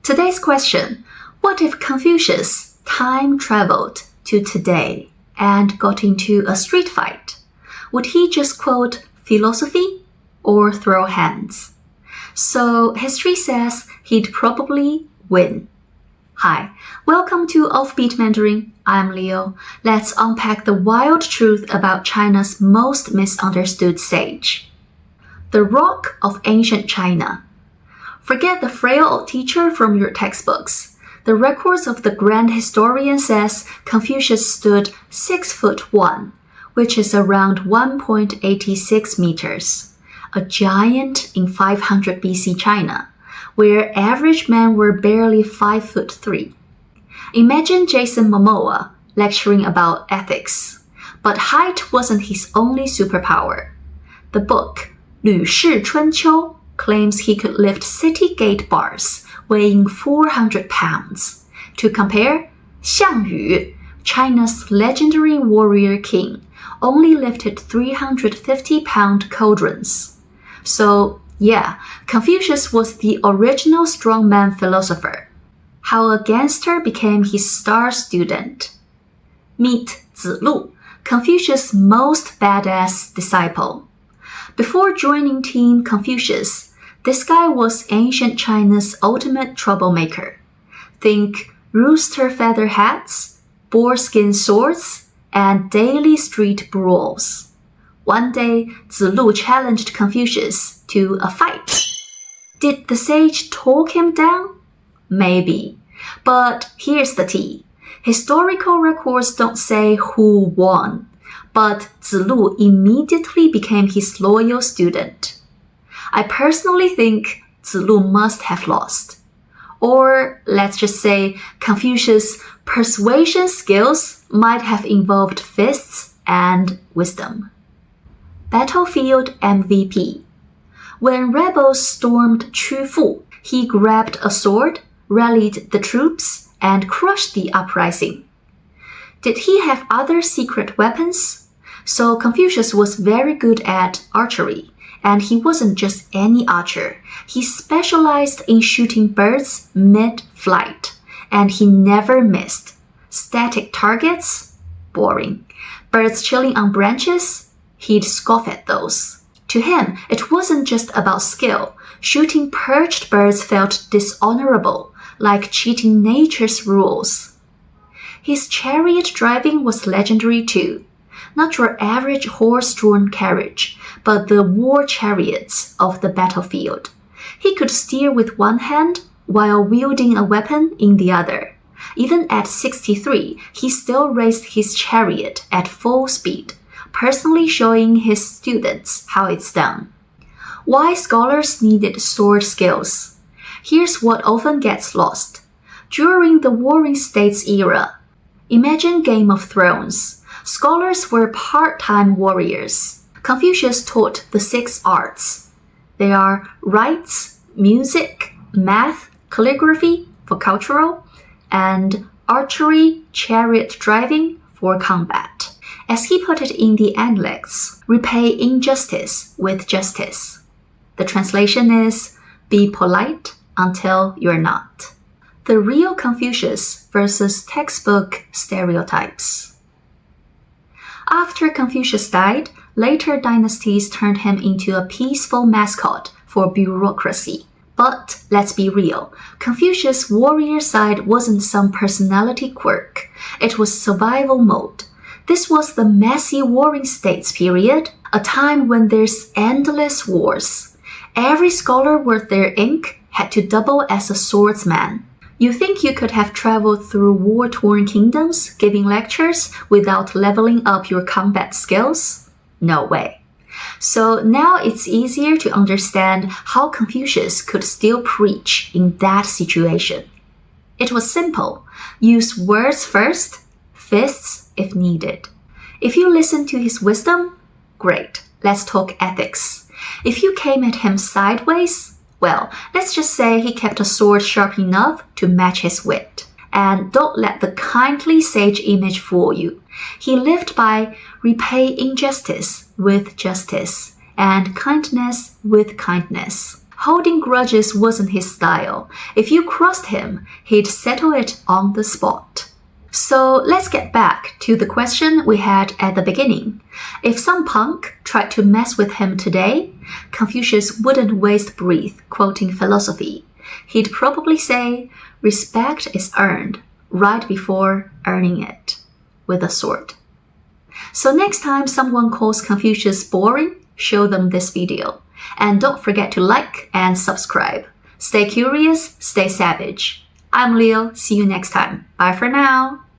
Today's question, what if Confucius time traveled to today and got into a street fight? Would he just quote philosophy or throw hands? So history says he'd probably win. Hi, welcome to Offbeat Mandarin. I'm Leo. Let's unpack the wild truth about China's most misunderstood sage. The Rock of Ancient China. Forget the frail old teacher from your textbooks. The records of the grand historian says Confucius stood 6'1", which is around 1.86 meters. A giant in 500 BC China, where average men were barely 5'3". Imagine Jason Momoa lecturing about ethics. But height wasn't his only superpower. The book, 吕氏春秋, claims he could lift city gate bars weighing 400 pounds. To compare, Xiang Yu, China's legendary warrior king, only lifted 350-pound cauldrons. So, yeah, Confucius was the original strongman philosopher. How a gangster became his star student. Meet Zulu, Confucius' most badass disciple. Before joining Team Confucius, this guy was ancient China's ultimate troublemaker. Think rooster feather hats, boarskin swords, and daily street brawls. One day, Zulu challenged Confucius to a fight. Did the sage talk him down? Maybe. But here's the tea. Historical records don't say who won, but Zulu immediately became his loyal student. I personally think Zulu must have lost. Or let's just say Confucius' persuasion skills might have involved fists and wisdom. Battlefield MVP. When rebels stormed Chufu, he grabbed a sword, rallied the troops, and crushed the uprising. Did he have other secret weapons? So Confucius was very good at archery, and he wasn't just any archer. He specialized in shooting birds mid-flight, and he never missed. Static targets? Boring. Birds chilling on branches? He'd scoff at those. To him, it wasn't just about skill. Shooting perched birds felt dishonorable, like cheating nature's rules. His chariot driving was legendary too. Not your average horse-drawn carriage, but the war chariots of the battlefield. He could steer with one hand while wielding a weapon in the other. Even at 63, he still raced his chariot at full speed, personally showing his students how it's done. Why scholars needed sword skills? Here's what often gets lost. During the Warring States era, imagine Game of Thrones. Scholars were part-time warriors. Confucius taught the 6 arts. They are rites, music, math, calligraphy for cultural, and archery, chariot driving for combat. As he put it in the Analects, repay injustice with justice. The translation is, be polite until you're not. The real Confucius versus textbook stereotypes. After Confucius died, later dynasties turned him into a peaceful mascot for bureaucracy. But let's be real, Confucius' warrior side wasn't some personality quirk. It was survival mode. This was the messy Warring States period, a time when there's endless wars. Every scholar worth their ink had to double as a swordsman. You think you could have traveled through war-torn kingdoms giving lectures without leveling up your combat skills? No way. So now it's easier to understand how Confucius could still preach in that situation. It was simple. Use words first, fists if needed. If you listen to his wisdom, great. Let's talk ethics. If you came at him sideways, well, let's just say he kept a sword sharp enough to match his wit. And don't let the kindly sage image fool you. He lived by repay injustice with justice and kindness with kindness. Holding grudges wasn't his style. If you crossed him, he'd settle it on the spot. So let's get back to the question we had at the beginning. If some punk tried to mess with him today, Confucius wouldn't waste breath quoting philosophy. He'd probably say, respect is earned right before earning it, with a sword. So next time someone calls Confucius boring, show them this video. And don't forget to like and subscribe. Stay curious, stay savage. I'm Leo. See you next time. Bye for now.